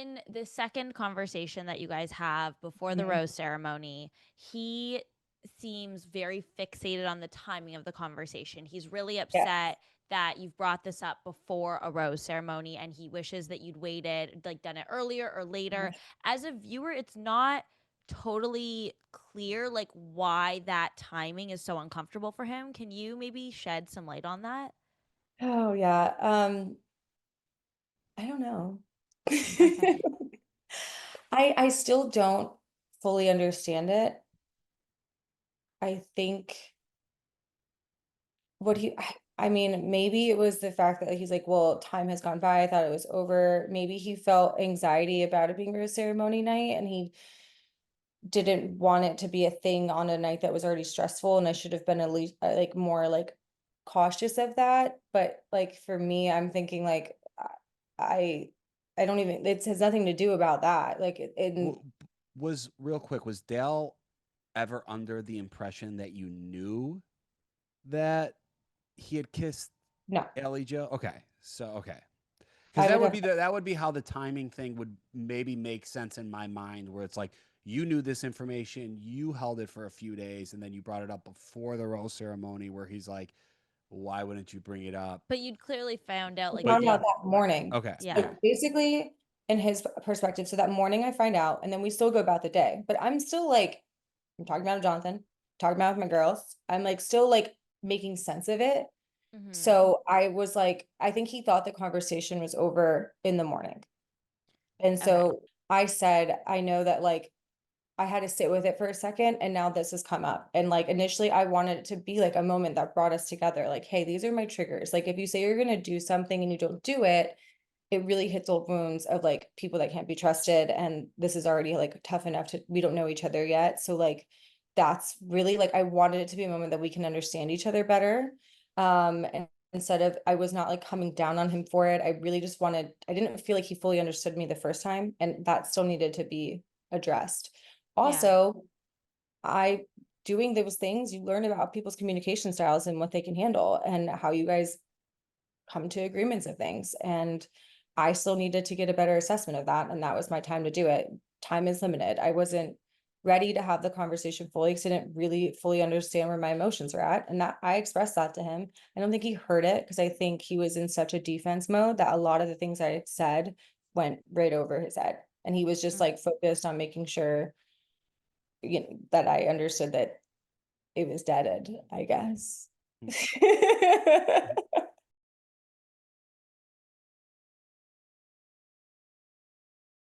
in the second conversation that you guys have before the rose ceremony, he seems very fixated on the timing of the conversation. He's really upset that you've brought this up before a rose ceremony, and he wishes that you'd waited, like done it earlier or later. As a viewer, it's not totally clear like why that timing is so uncomfortable for him. Can you maybe shed some light on that? Oh yeah. I don't know. Okay. I still don't fully understand it. I think what I mean, maybe it was the fact that he's like, well, time has gone by. I thought it was over. Maybe he felt anxiety about it being rose ceremony night and he didn't want it to be a thing on a night that was already stressful. And I should have been at least like more like cautious of that. But like for me, I'm thinking like I I don't even it has nothing to do about that. Like in Was real quick, was Dale ever under the impression that you knew that he had kissed no, Alli Jo? Okay. So okay. Because I that would would have be that would be how the timing thing would maybe make sense in my mind, where it's like you knew this information, you held it for a few days, and then you brought it up before the rose ceremony, where he's like, "Why wouldn't you bring it up?" But you'd clearly found out like But found the out that morning. okay, yeah. So basically, in his perspective, so that morning I find out, and then we still go about the day. But I'm still like, I'm talking about Jonathan, talking about my girls. I'm like still like making sense of it. Mm-hmm. So I was like, I think he thought the conversation was over in the morning. And Okay. so I said, I know that like I had to sit with it for a second and now this has come up. And like initially I wanted it to be like a moment that brought us together. Like, hey, these are my triggers. Like if you say you're gonna do something and you don't do it, it really hits old wounds of like people that can't be trusted. And this is already like tough enough to we don't know each other yet. So like that's really like I wanted it to be a moment that we can understand each other better. And instead of I was not like coming down on him for it. I really just wanted I didn't feel like he fully understood me the first time, and that still needed to be addressed. Yeah. Also, I doing those things, you learn about people's communication styles and what they can handle and how you guys come to agreements of things. And I still needed to get a better assessment of that. And that was my time to do it. Time is limited. I wasn't ready to have the conversation fully because I didn't really fully understand where my emotions were at. And that I expressed that to him. I don't think he heard it because I think he was in such a defense mode that a lot of the things I said went right over his head. And he was just Mm. like focused on making sure, you know, that I understood that it was deaded, I guess.